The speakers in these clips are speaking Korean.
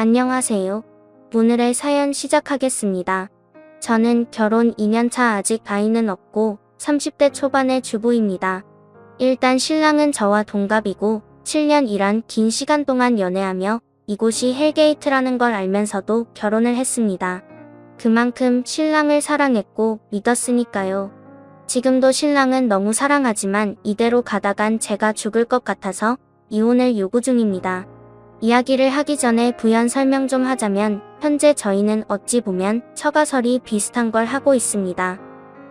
안녕하세요. 오늘의 사연 시작하겠습니다. 저는 결혼 2년차 아직 아이는 없고 30대 초반의 주부입니다. 일단 신랑은 저와 동갑이고 7년이란 긴 시간 동안 연애하며 이곳이 헬게이트라는 걸 알면서도 결혼을 했습니다. 그만큼 신랑을 사랑했고 믿었으니까요. 지금도 신랑은 너무 사랑하지만 이대로 가다간 제가 죽을 것 같아서 이혼을 요구 중입니다. 이야기를 하기 전에 부연 설명 좀 하자면 현재 저희는 어찌 보면 처가설이 비슷한 걸 하고 있습니다.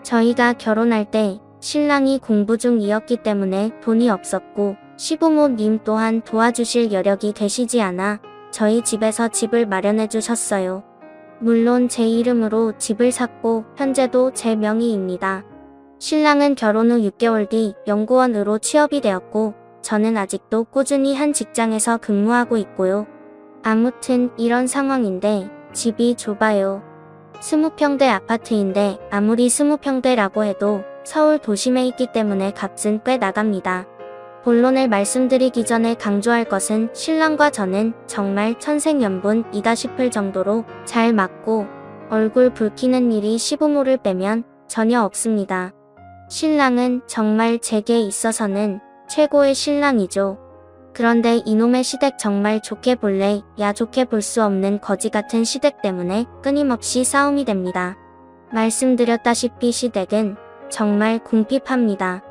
저희가 결혼할 때 신랑이 공부 중이었기 때문에 돈이 없었고 시부모님 또한 도와주실 여력이 되시지 않아 저희 집에서 집을 마련해 주셨어요. 물론 제 이름으로 집을 샀고 현재도 제 명의입니다. 신랑은 결혼 후 6개월 뒤 연구원으로 취업이 되었고 저는 아직도 꾸준히 한 직장에서 근무하고 있고요. 아무튼 이런 상황인데 집이 좁아요. 20평대 아파트인데 아무리 20평대라고 해도 서울 도심에 있기 때문에 값은 꽤 나갑니다. 본론을 말씀드리기 전에 강조할 것은 신랑과 저는 정말 천생연분이다 싶을 정도로 잘 맞고 얼굴 붉히는 일이 시부모를 빼면 전혀 없습니다. 신랑은 정말 제게 있어서는 최고의 신랑이죠. 그런데 이놈의 시댁 정말 좋게 볼래 야 좋게 볼 수 없는 거지 같은 시댁 때문에 끊임없이 싸움이 됩니다. 말씀드렸다시피 시댁은 정말 궁핍합니다.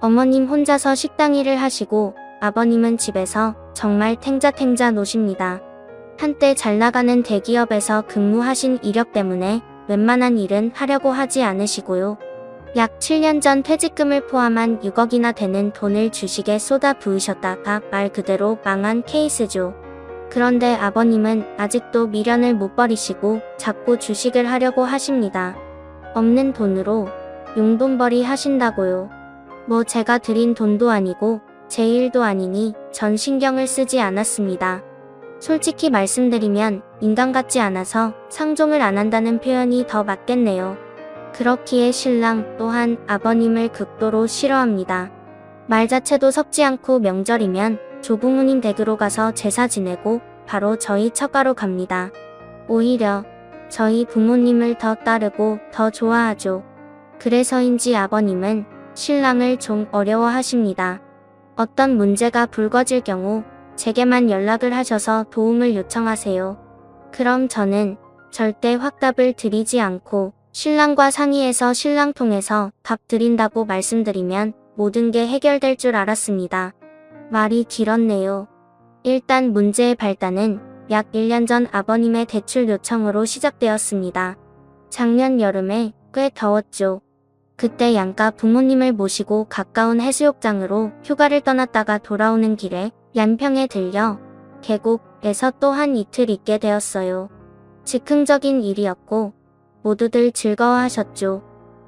어머님 혼자서 식당 일을 하시고 아버님은 집에서 정말 탱자탱자 노십니다. 한때 잘 나가는 대기업에서 근무하신 이력 때문에 웬만한 일은 하려고 하지 않으시고요. 약 7년 전 퇴직금을 포함한 6억이나 되는 돈을 주식에 쏟아 부으셨다가 말 그대로 망한 케이스죠. 그런데 아버님은 아직도 미련을 못 버리시고 자꾸 주식을 하려고 하십니다. 없는 돈으로 용돈벌이 하신다고요. 뭐 제가 드린 돈도 아니고 제 일도 아니니 전 신경을 쓰지 않았습니다. 솔직히 말씀드리면 인간 같지 않아서 상종을 안 한다는 표현이 더 맞겠네요. 그렇기에 신랑 또한 아버님을 극도로 싫어합니다. 말 자체도 섞지 않고 명절이면 조부모님 댁으로 가서 제사 지내고 바로 저희 처가로 갑니다. 오히려 저희 부모님을 더 따르고 더 좋아하죠. 그래서인지 아버님은 신랑을 좀 어려워하십니다. 어떤 문제가 불거질 경우 제게만 연락을 하셔서 도움을 요청하세요. 그럼 저는 절대 확답을 드리지 않고 신랑과 상의해서 신랑 통해서 밥 드린다고 말씀드리면 모든 게 해결될 줄 알았습니다. 말이 길었네요. 일단 문제의 발단은 약 1년 전 아버님의 대출 요청으로 시작되었습니다. 작년 여름에 꽤 더웠죠. 그때 양가 부모님을 모시고 가까운 해수욕장으로 휴가를 떠났다가 돌아오는 길에 양평에 들려 계곡에서 또 한 이틀 있게 되었어요. 즉흥적인 일이었고 모두들 즐거워하셨죠.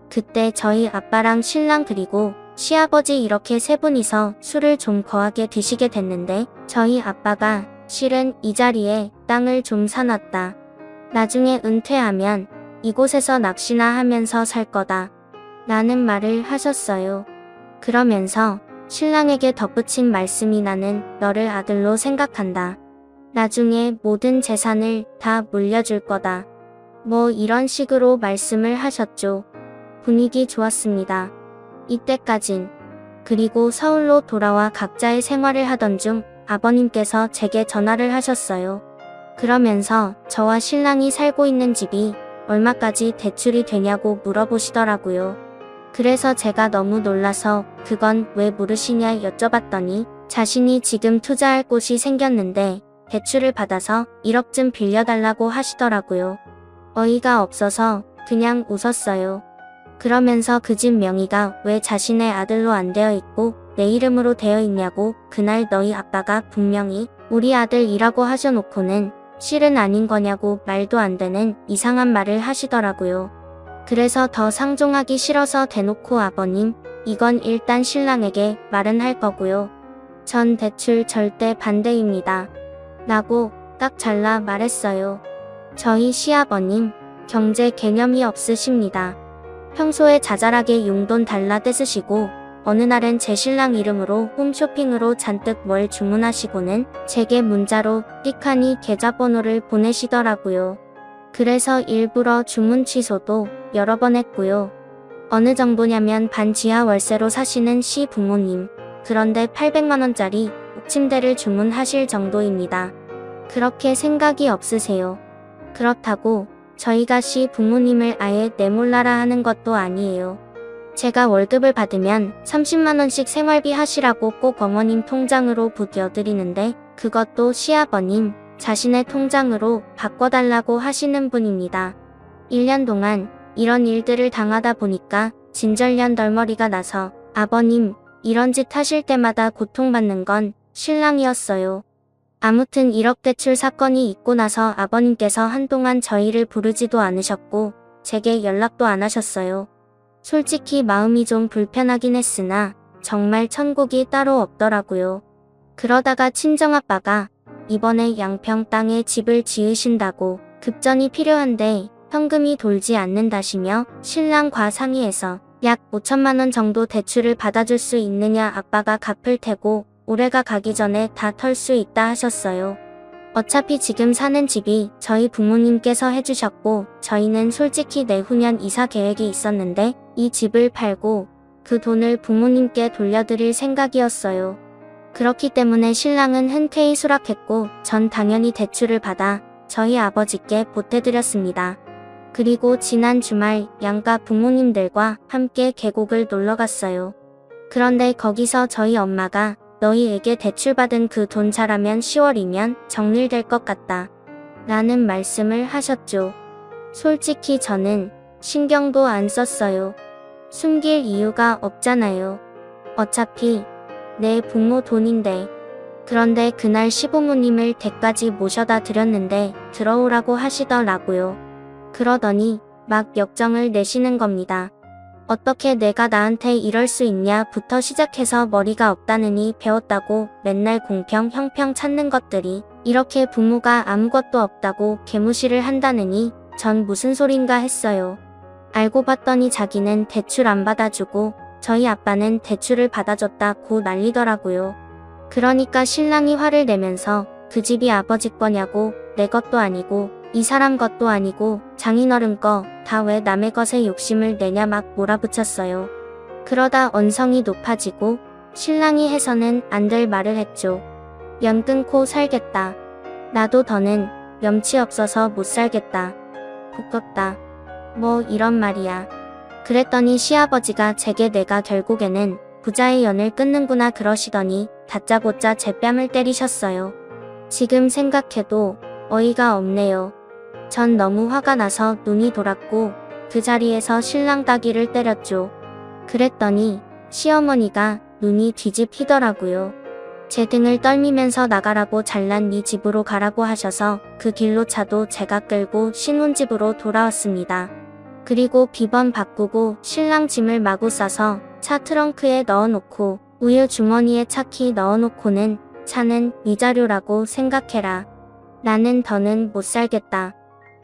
그때 저희 아빠랑 신랑 그리고 시아버지 이렇게 세 분이서 술을 좀 거하게 드시게 됐는데 저희 아빠가 실은 이 자리에 땅을 좀 사놨다. 나중에 은퇴하면 이곳에서 낚시나 하면서 살 거다. 라는 말을 하셨어요. 그러면서 신랑에게 덧붙인 말씀이 나는 너를 아들로 생각한다. 나중에 모든 재산을 다 물려줄 거다. 뭐 이런 식으로 말씀을 하셨죠. 분위기 좋았습니다. 이때까진. 그리고 서울로 돌아와 각자의 생활을 하던 중 아버님께서 제게 전화를 하셨어요. 그러면서 저와 신랑이 살고 있는 집이 얼마까지 대출이 되냐고 물어보시더라고요. 그래서 제가 너무 놀라서 그건 왜 물으시냐 여쭤봤더니 자신이 지금 투자할 곳이 생겼는데 대출을 받아서 1억쯤 빌려달라고 하시더라고요. 어이가 없어서 그냥 웃었어요. 그러면서 그 집 명의가 왜 자신의 아들로 안 되어 있고 내 이름으로 되어 있냐고 그날 너희 아빠가 분명히 우리 아들이라고 하셔놓고는 실은 아닌 거냐고 말도 안 되는 이상한 말을 하시더라고요. 그래서 더 상종하기 싫어서 대놓고 아버님, 이건 일단 신랑에게 말은 할 거고요. 전 대출 절대 반대입니다. 라고 딱 잘라 말했어요. 저희 시아버님, 경제 개념이 없으십니다. 평소에 자잘하게 용돈 달라 떼쓰시고 어느 날은 제 신랑 이름으로 홈쇼핑으로 잔뜩 뭘 주문하시고는 제게 문자로 띡하니 계좌번호를 보내시더라고요. 그래서 일부러 주문 취소도 여러 번 했고요. 어느 정도냐면 반지하 월세로 사시는 시부모님. 그런데 800만원짜리 옥침대를 주문하실 정도입니다. 그렇게 생각이 없으세요? 그렇다고 저희가 시부모님을 아예 내몰라라 하는 것도 아니에요. 제가 월급을 받으면 30만원씩 생활비 하시라고 꼭 어머님 통장으로 부겨드리는데 그것도 시아버님 자신의 통장으로 바꿔달라고 하시는 분입니다. 1년 동안 이런 일들을 당하다 보니까 진절년 덜머리가 나서 아버님 이런 짓 하실 때마다 고통받는 건 신랑이었어요. 아무튼 1억 대출 사건이 있고 나서 아버님께서 한동안 저희를 부르지도 않으셨고 제게 연락도 안 하셨어요. 솔직히 마음이 좀 불편하긴 했으나 정말 천국이 따로 없더라고요. 그러다가 친정아빠가 이번에 양평 땅에 집을 지으신다고 급전이 필요한데 현금이 돌지 않는다시며 신랑과 상의해서 약 5천만원 정도 대출을 받아줄 수 있느냐 아빠가 갚을 테고 올해가 가기 전에 다 털 수 있다 하셨어요. 어차피 지금 사는 집이 저희 부모님께서 해주셨고 저희는 솔직히 내후년 이사 계획이 있었는데 이 집을 팔고 그 돈을 부모님께 돌려드릴 생각이었어요. 그렇기 때문에 신랑은 흔쾌히 수락했고 전 당연히 대출을 받아 저희 아버지께 보태드렸습니다. 그리고 지난 주말 양가 부모님들과 함께 계곡을 놀러갔어요. 그런데 거기서 저희 엄마가 너희에게 대출받은 그 돈 잘하면 10월이면 정리될 것 같다 라는 말씀을 하셨죠. 솔직히 저는 신경도 안 썼어요. 숨길 이유가 없잖아요. 어차피 내 부모 돈인데. 그런데 그날 시부모님을 댁까지 모셔다 드렸는데 들어오라고 하시더라고요. 그러더니 막 역정을 내시는 겁니다. 어떻게 내가 나한테 이럴 수 있냐부터 시작해서 머리가 없다느니 배웠다고 맨날 공평 형평 찾는 것들이 이렇게 부모가 아무것도 없다고 개무시를 한다느니 전 무슨 소린가 했어요. 알고 봤더니 자기는 대출 안 받아주고 저희 아빠는 대출을 받아줬다고 난리더라고요. 그러니까 신랑이 화를 내면서 그 집이 아버지 거냐고 내 것도 아니고 이 사람 것도 아니고 장인어른 거 다 왜 남의 것에 욕심을 내냐 막 몰아붙였어요. 그러다 언성이 높아지고 신랑이 해서는 안 될 말을 했죠. 연 끊고 살겠다. 나도 더는 염치 없어서 못 살겠다. 부끄럽다. 뭐 이런 말이야. 그랬더니 시아버지가 제게 내가 결국에는 부자의 연을 끊는구나 그러시더니 다짜고짜 제 뺨을 때리셨어요. 지금 생각해도 어이가 없네요. 전 너무 화가 나서 눈이 돌았고 그 자리에서 신랑 따귀를 때렸죠. 그랬더니 시어머니가 눈이 뒤집히더라고요. 제 등을 떨미면서 나가라고 잘난 네 집으로 가라고 하셔서 그 길로 차도 제가 끌고 신혼집으로 돌아왔습니다. 그리고 비번 바꾸고 신랑 짐을 마구 싸서 차 트렁크에 넣어놓고 우유 주머니에 차키 넣어놓고는 차는 위자료라고 생각해라. 나는 더는 못 살겠다.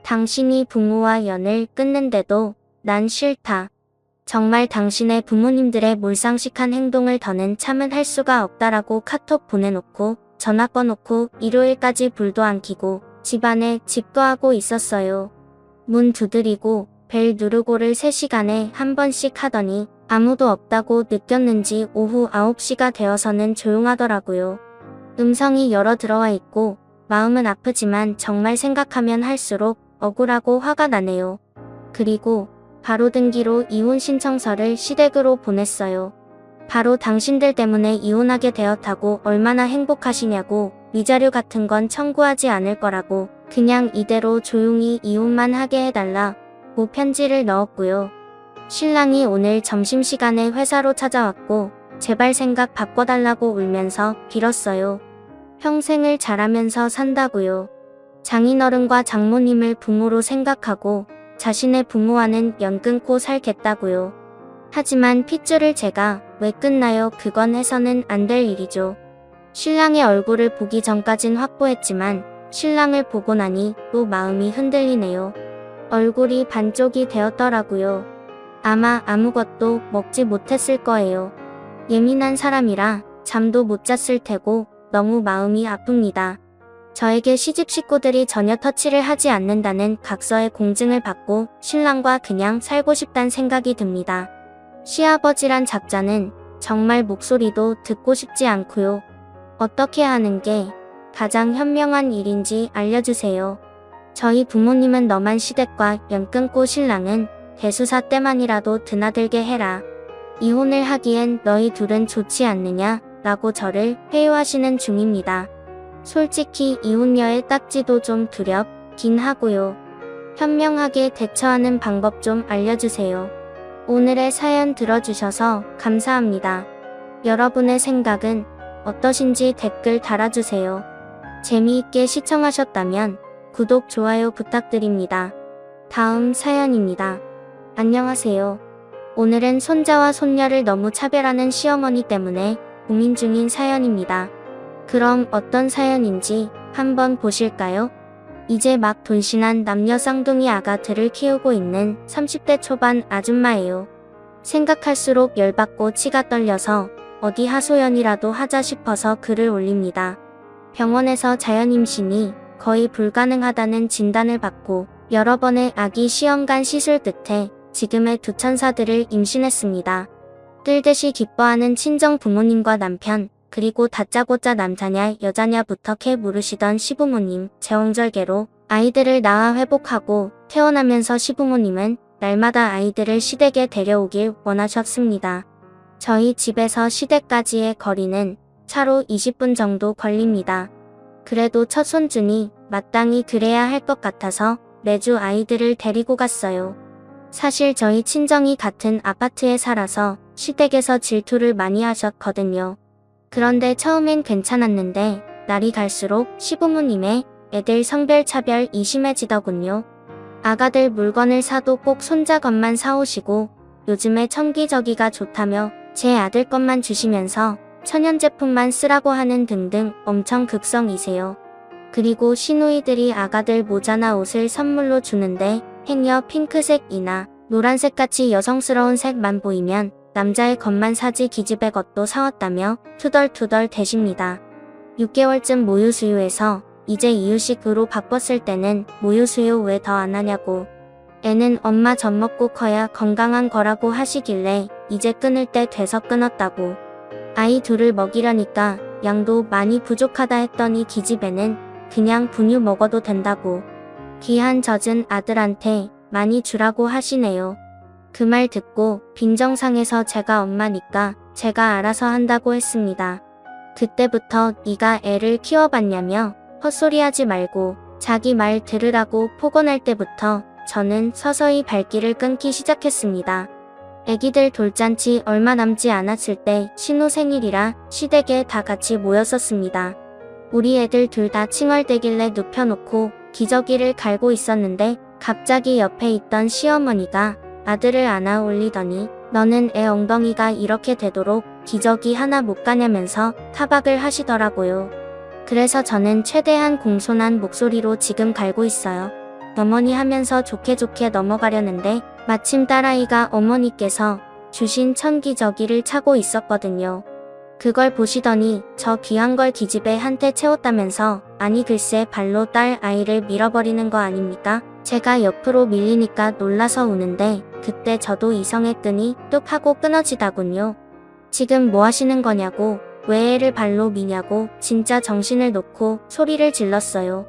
당신이 부모와 연을 끊는데도 난 싫다. 정말 당신의 부모님들의 몰상식한 행동을 더는 참은 할 수가 없다라고 카톡 보내놓고 전화 꺼놓고 일요일까지 불도 안 켜고 집안에 집도하고 있었어요. 문 두드리고 벨 누르고를 3시간에 한 번씩 하더니 아무도 없다고 느꼈는지 오후 9시가 되어서는 조용하더라고요. 음성이 여러 들어와 있고 마음은 아프지만 정말 생각하면 할수록 억울하고 화가 나네요. 그리고 바로 등기로 이혼 신청서를 시댁으로 보냈어요. 바로 당신들 때문에 이혼하게 되었다고 얼마나 행복하시냐고 위자료 같은 건 청구하지 않을 거라고 그냥 이대로 조용히 이혼만 하게 해달라고 편지를 넣었고요. 신랑이 오늘 점심시간에 회사로 찾아왔고 제발 생각 바꿔달라고 울면서 빌었어요. 평생을 잘하면서 산다고요. 장인어른과 장모님을 부모로 생각하고 자신의 부모와는 연 끊고 살겠다고요. 하지만 핏줄을 제가 왜 끊나요? 그건 해서는 안 될 일이죠. 신랑의 얼굴을 보기 전까진 확고했지만 신랑을 보고 나니 또 마음이 흔들리네요. 얼굴이 반쪽이 되었더라고요. 아마 아무것도 먹지 못했을 거예요. 예민한 사람이라 잠도 못 잤을 테고 너무 마음이 아픕니다. 저에게 시집 식구들이 전혀 터치를 하지 않는다는 각서의 공증을 받고 신랑과 그냥 살고 싶단 생각이 듭니다. 시아버지란 작자는 정말 목소리도 듣고 싶지 않고요. 어떻게 하는 게 가장 현명한 일인지 알려주세요. 저희 부모님은 너만 시댁과 연 끊고 신랑은 대수사 때만이라도 드나들게 해라. 이혼을 하기엔 너희 둘은 좋지 않느냐 라고 저를 회유하시는 중입니다. 솔직히 이혼녀의 딱지도 좀 두렵긴 하고요. 현명하게 대처하는 방법 좀 알려주세요. 오늘의 사연 들어주셔서 감사합니다. 여러분의 생각은 어떠신지 댓글 달아주세요. 재미있게 시청하셨다면 구독, 좋아요 부탁드립니다. 다음 사연입니다. 안녕하세요. 오늘은 손자와 손녀를 너무 차별하는 시어머니 때문에 고민 중인 사연입니다. 그럼 어떤 사연인지 한번 보실까요? 이제 막 돌신한 남녀 쌍둥이 아가들을 키우고 있는 30대 초반 아줌마예요. 생각할수록 열받고 치가 떨려서 어디 하소연이라도 하자 싶어서 글을 올립니다. 병원에서 자연임신이 거의 불가능하다는 진단을 받고 여러 번의 아기 시험관 시술 끝에 지금의 두 천사들을 임신했습니다. 뜰듯이 기뻐하는 친정 부모님과 남편, 그리고 다짜고짜 남자냐 여자냐부터 캐 물으시던 시부모님, 제왕절개로 아이들을 낳아 회복하고 태어나면서 시부모님은 날마다 아이들을 시댁에 데려오길 원하셨습니다. 저희 집에서 시댁까지의 거리는 차로 20분 정도 걸립니다. 그래도 첫 손주니 마땅히 그래야 할 것 같아서 매주 아이들을 데리고 갔어요. 사실 저희 친정이 같은 아파트에 살아서 시댁에서 질투를 많이 하셨거든요. 그런데 처음엔 괜찮았는데 날이 갈수록 시부모님의 애들 성별차별이 심해지더군요. 아가들 물건을 사도 꼭 손자 것만 사오시고 요즘에 청기저기가 좋다며 제 아들 것만 주시면서 천연 제품만 쓰라고 하는 등등 엄청 극성이세요. 그리고 시누이들이 아가들 모자나 옷을 선물로 주는데 행여 핑크색이나 노란색같이 여성스러운 색만 보이면 남자의 것만 사지 기집애 것도 사왔다며 투덜투덜 대십니다. 6개월쯤 모유수유해서 이제 이유식으로 바꿨을 때는 모유수유 왜 더 안 하냐고. 애는 엄마 젖 먹고 커야 건강한 거라고 하시길래 이제 끊을 때 돼서 끊었다고. 아이 둘을 먹이려니까 양도 많이 부족하다 했더니 기집애는 그냥 분유 먹어도 된다고. 귀한 젖은 아들한테 많이 주라고 하시네요. 그 말 듣고 빈정상해서 제가 엄마니까 제가 알아서 한다고 했습니다. 그때부터 네가 애를 키워봤냐며 헛소리하지 말고 자기 말 들으라고 폭언할 때부터 저는 서서히 발길을 끊기 시작했습니다. 애기들 돌잔치 얼마 남지 않았을 때 신우 생일이라 시댁에 다 같이 모였었습니다. 우리 애들 둘 다 칭얼대길래 눕혀놓고 기저귀를 갈고 있었는데 갑자기 옆에 있던 시어머니가 아들을 안아 올리더니 너는 애 엉덩이가 이렇게 되도록 기저귀 하나 못 가냐면서 타박을 하시더라고요. 그래서 저는 최대한 공손한 목소리로 지금 갈고 있어요. 어머니 하면서 좋게 넘어가려는데 마침 딸아이가 어머니께서 주신 천기저귀를 차고 있었거든요. 그걸 보시더니 저 귀한 걸 기집애 한테 채웠다면서 아니 글쎄 발로 딸 아이를 밀어버리는 거 아닙니까? 제가 옆으로 밀리니까 놀라서 우는데 그때 저도 이성했더니 뚝 하고 끊어지다군요. 지금 뭐 하시는 거냐고, 왜 애를 발로 미냐고 진짜 정신을 놓고 소리를 질렀어요.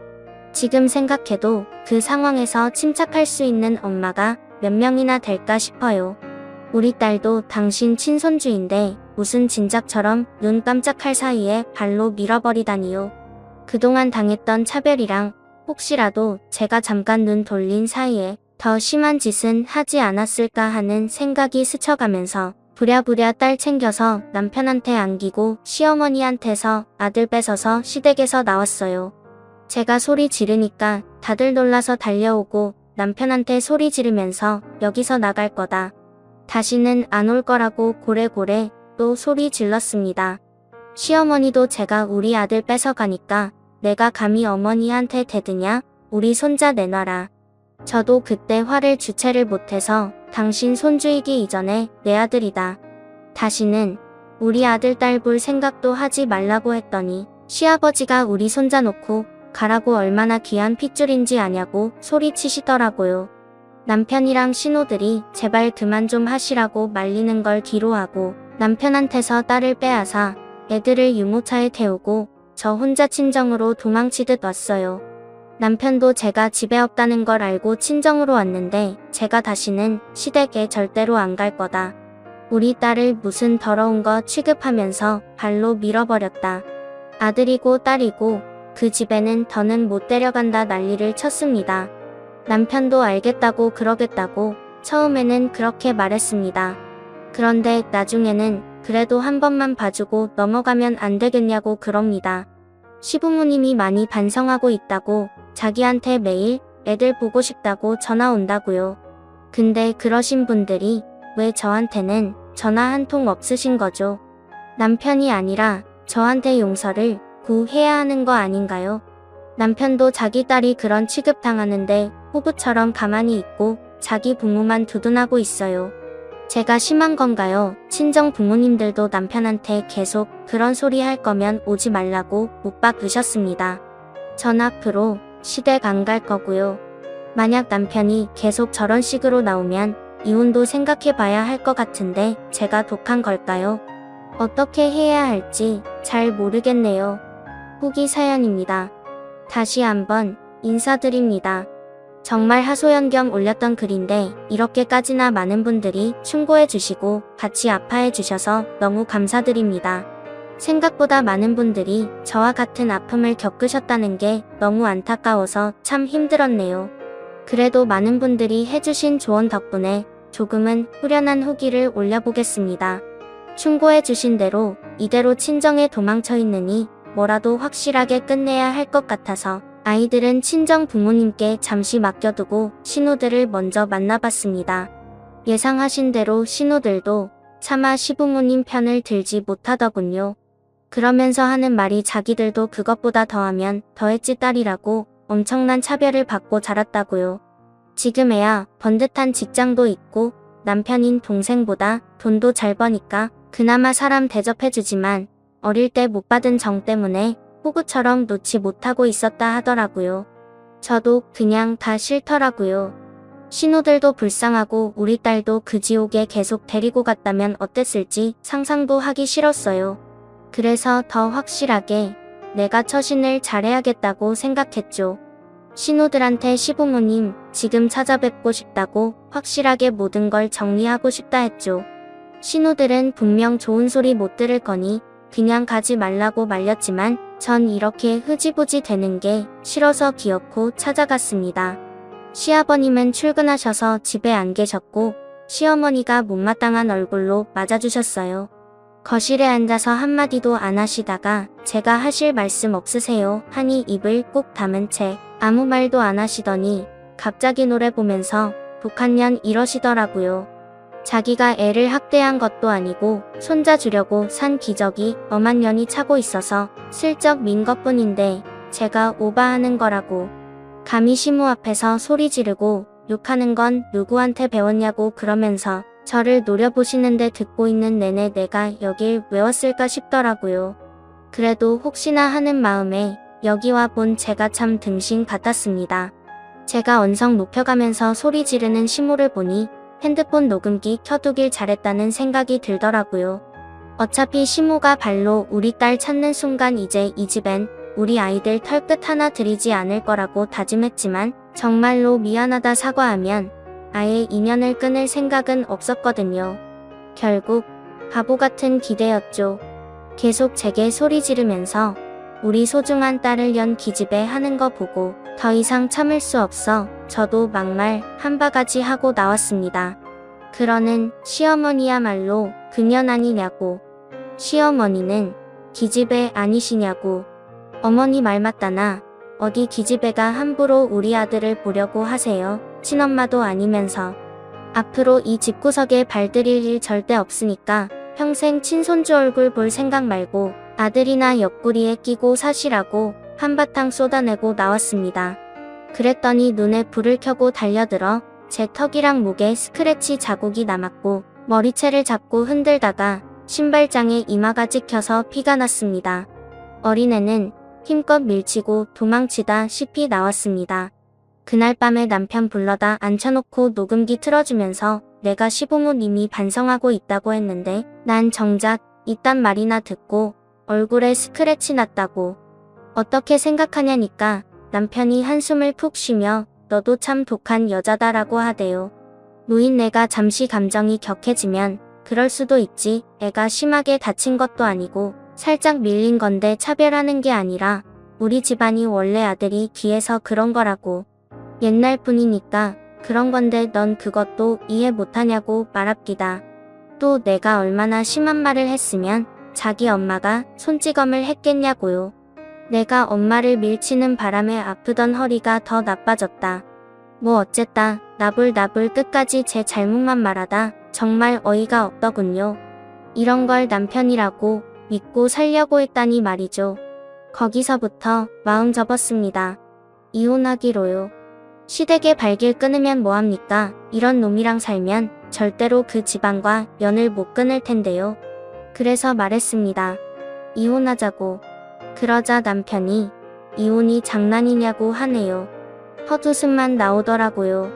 지금 생각해도 그 상황에서 침착할 수 있는 엄마가 몇 명이나 될까 싶어요. 우리 딸도 당신 친손주인데 무슨 진작처럼 눈 깜짝할 사이에 발로 밀어버리다니요. 그동안 당했던 차별이랑 혹시라도 제가 잠깐 눈 돌린 사이에 더 심한 짓은 하지 않았을까 하는 생각이 스쳐가면서 부랴부랴 딸 챙겨서 남편한테 안기고 시어머니한테서 아들 뺏어서 시댁에서 나왔어요. 제가 소리 지르니까 다들 놀라서 달려오고 남편한테 소리 지르면서 여기서 나갈 거다. 다시는 안 올 거라고 고래고래 또 소리 질렀습니다. 시어머니도 제가 우리 아들 뺏어가니까 내가 감히 어머니한테 대드냐? 우리 손자 내놔라. 저도 그때 화를 주체를 못해서 당신 손주이기 이전에 내 아들이다. 다시는 우리 아들 딸 볼 생각도 하지 말라고 했더니 시아버지가 우리 손자 놓고 가라고 얼마나 귀한 핏줄인지 아냐고 소리치시더라고요. 남편이랑 신우들이 제발 그만 좀 하시라고 말리는 걸 뒤로하고 남편한테서 딸을 빼앗아 애들을 유모차에 태우고 저 혼자 친정으로 도망치듯 왔어요. 남편도 제가 집에 없다는 걸 알고 친정으로 왔는데 제가 다시는 시댁에 절대로 안 갈 거다. 우리 딸을 무슨 더러운 거 취급하면서 발로 밀어버렸다. 아들이고 딸이고 그 집에는 더는 못 데려간다 난리를 쳤습니다. 남편도 알겠다고 그러겠다고 처음에는 그렇게 말했습니다. 그런데 나중에는 그래도 한 번만 봐주고 넘어가면 안 되겠냐고 그럽니다. 시부모님이 많이 반성하고 있다고 자기한테 매일 애들 보고 싶다고 전화 온다고요. 근데 그러신 분들이 왜 저한테는 전화 한 통 없으신 거죠? 남편이 아니라 저한테 용서를 구해야 하는 거 아닌가요? 남편도 자기 딸이 그런 취급당하는데 호부처럼 가만히 있고 자기 부모만 두둔하고 있어요. 제가 심한 건가요? 친정 부모님들도 남편한테 계속 그런 소리 할 거면 오지 말라고 못 박으셨습니다. 전 앞으로 시댁 안 갈 거고요. 만약 남편이 계속 저런 식으로 나오면 이혼도 생각해 봐야 할 것 같은데 제가 독한 걸까요? 어떻게 해야 할지 잘 모르겠네요. 후기 사연입니다. 다시 한번 인사드립니다. 정말 하소연 겸 올렸던 글인데 이렇게까지나 많은 분들이 충고해 주시고 같이 아파해 주셔서 너무 감사드립니다. 생각보다 많은 분들이 저와 같은 아픔을 겪으셨다는 게 너무 안타까워서 참 힘들었네요. 그래도 많은 분들이 해주신 조언 덕분에 조금은 후련한 후기를 올려보겠습니다. 충고해 주신 대로 이대로 친정에 도망쳐 있느니 뭐라도 확실하게 끝내야 할 것 같아서 아이들은 친정 부모님께 잠시 맡겨두고 신우들을 먼저 만나봤습니다. 예상하신 대로 신우들도 차마 시부모님 편을 들지 못하더군요. 그러면서 하는 말이 자기들도 그것보다 더하면 더했지 딸이라고 엄청난 차별을 받고 자랐다고요. 지금에야 번듯한 직장도 있고 남편인 동생보다 돈도 잘 버니까 그나마 사람 대접해주지만 어릴 때 못 받은 정 때문에 호구처럼 놓지 못하고 있었다 하더라고요. 저도 그냥 다 싫더라고요. 신우들도 불쌍하고 우리 딸도 그 지옥에 계속 데리고 갔다면 어땠을지 상상도 하기 싫었어요. 그래서 더 확실하게 내가 처신을 잘해야겠다고 생각했죠. 신우들한테 시부모님 지금 찾아뵙고 싶다고 확실하게 모든 걸 정리하고 싶다 했죠. 신우들은 분명 좋은 소리 못 들을 거니 그냥 가지 말라고 말렸지만 전 이렇게 흐지부지 되는 게 싫어서 기어코 찾아갔습니다. 시아버님은 출근하셔서 집에 안 계셨고 시어머니가 못마땅한 얼굴로 맞아주셨어요. 거실에 앉아서 한마디도 안 하시다가 제가 하실 말씀 없으세요 하니 입을 꾹 다문 채 아무 말도 안 하시더니 갑자기 노래 보면서 북한년 이러시더라고요. 자기가 애를 학대한 것도 아니고 손자 주려고 산 기저귀 엄한 년이 차고 있어서 슬쩍 민 것뿐인데 제가 오바하는 거라고. 감히 시모 앞에서 소리 지르고 욕하는 건 누구한테 배웠냐고 그러면서 저를 노려보시는데 듣고 있는 내내 내가 여길 왜 왔을까 싶더라고요. 그래도 혹시나 하는 마음에 여기 와 본 제가 참 등신 같았습니다. 제가 언성 높여가면서 소리 지르는 시모를 보니 핸드폰 녹음기 켜두길 잘했다는 생각이 들더라고요. 어차피 시모가 발로 우리 딸 찾는 순간 이제 이 집엔 우리 아이들 털끝 하나 들이지 않을 거라고 다짐했지만 정말로 미안하다 사과하면 아예 인연을 끊을 생각은 없었거든요. 결국 바보 같은 기대였죠. 계속 제게 소리 지르면서 우리 소중한 딸을 연 기집애 하는 거 보고 더 이상 참을 수 없어 저도 막말 한 바가지 하고 나왔습니다. 그러는 시어머니야말로 그년 아니냐고. 시어머니는 기집애 아니시냐고. 어머니 말 맞다나 어디 기집애가 함부로 우리 아들을 보려고 하세요. 친엄마도 아니면서. 앞으로 이 집구석에 발들일 일 절대 없으니까 평생 친손주 얼굴 볼 생각 말고 아들이나 옆구리에 끼고 사시라고 한바탕 쏟아내고 나왔습니다. 그랬더니 눈에 불을 켜고 달려들어 제 턱이랑 목에 스크래치 자국이 남았고 머리채를 잡고 흔들다가 신발장에 이마가 찍혀서 피가 났습니다. 어린애는 힘껏 밀치고 도망치다 시피 나왔습니다. 그날 밤에 남편 불러다 앉혀놓고 녹음기 틀어주면서 내가 시부모 이미 반성하고 있다고 했는데 난 정작 이딴 말이나 듣고 얼굴에 스크래치 났다고. 어떻게 생각하냐니까 남편이 한숨을 푹 쉬며 너도 참 독한 여자다라고 하대요. 노인네가 잠시 감정이 격해지면 그럴 수도 있지. 애가 심하게 다친 것도 아니고 살짝 밀린 건데 차별하는 게 아니라 우리 집안이 원래 아들이 귀해서 그런 거라고. 옛날 분이니까 그런 건데 넌 그것도 이해 못하냐고 말합디다. 또 내가 얼마나 심한 말을 했으면 자기 엄마가 손찌검을 했겠냐고요. 내가 엄마를 밀치는 바람에 아프던 허리가 더 나빠졌다. 뭐 어쨌다 나불나불 끝까지 제 잘못만 말하다 정말 어이가 없더군요. 이런 걸 남편이라고 믿고 살려고 했다니 말이죠. 거기서부터 마음 접었습니다. 이혼하기로요. 시댁의 발길 끊으면 뭐합니까? 이런 놈이랑 살면 절대로 그 집안과 연을 못 끊을 텐데요. 그래서 말했습니다. 이혼하자고. 그러자 남편이 이혼이 장난이냐고 하네요. 헛웃음만 나오더라고요.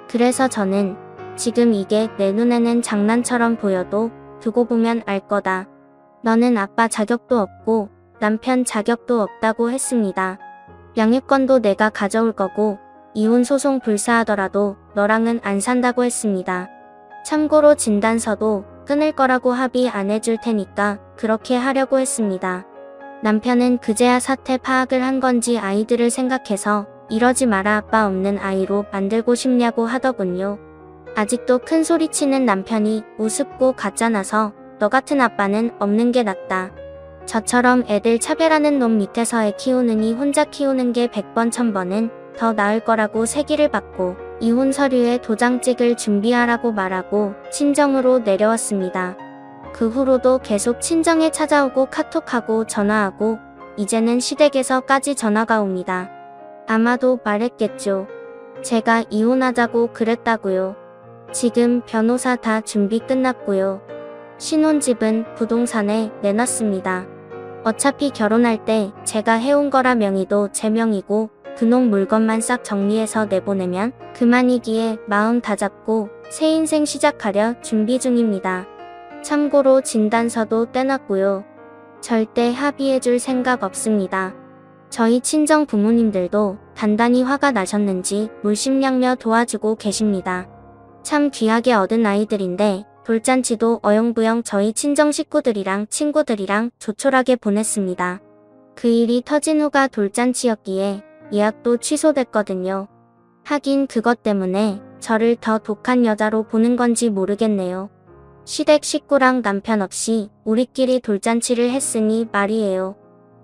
그래서 저는 지금 이게 내 눈에는 장난처럼 보여도 두고 보면 알 거다. 너는 아빠 자격도 없고 남편 자격도 없다고 했습니다. 양육권도 내가 가져올 거고 이혼 소송 불사하더라도 너랑은 안 산다고 했습니다. 참고로 진단서도 끊을 거라고 합의 안 해줄 테니까 그렇게 하려고 했습니다. 남편은 그제야 사태 파악을 한 건지 아이들을 생각해서 이러지 마라 아빠 없는 아이로 만들고 싶냐고 하더군요. 아직도 큰 소리치는 남편이 우습고 가짜나서 너 같은 아빠는 없는 게 낫다. 저처럼 애들 차별하는 놈 밑에서 애 키우느니 혼자 키우는 게 100번 1000번은 더 나을 거라고 세기를 받고 이혼 서류에 도장 찍을 준비하라고 말하고 친정으로 내려왔습니다. 그 후로도 계속 친정에 찾아오고 카톡하고 전화하고 이제는 시댁에서까지 전화가 옵니다. 아마도 말했겠죠. 제가 이혼하자고 그랬다고요. 지금 변호사 다 준비 끝났고요. 신혼집은 부동산에 내놨습니다. 어차피 결혼할 때 제가 해온 거라 명의도 제 명이고 그놈 물건만 싹 정리해서 내보내면 그만이기에 마음 다잡고 새 인생 시작하려 준비 중입니다. 참고로 진단서도 떼놨고요. 절대 합의해줄 생각 없습니다. 저희 친정 부모님들도 단단히 화가 나셨는지 물심양며 도와주고 계십니다. 참 귀하게 얻은 아이들인데 돌잔치도 어영부영 저희 친정 식구들이랑 친구들이랑 조촐하게 보냈습니다. 그 일이 터진 후가 돌잔치였기에 예약도 취소됐거든요. 하긴 그것 때문에 저를 더 독한 여자로 보는 건지 모르겠네요. 시댁 식구랑 남편 없이 우리끼리 돌잔치를 했으니 말이에요.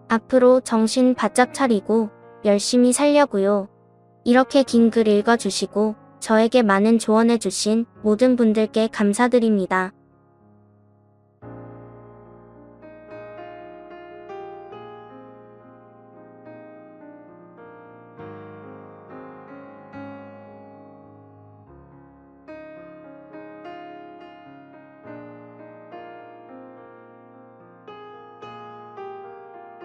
앞으로 정신 바짝 차리고 열심히 살려고요. 이렇게 긴 글 읽어주시고 저에게 많은 조언해주신 모든 분들께 감사드립니다.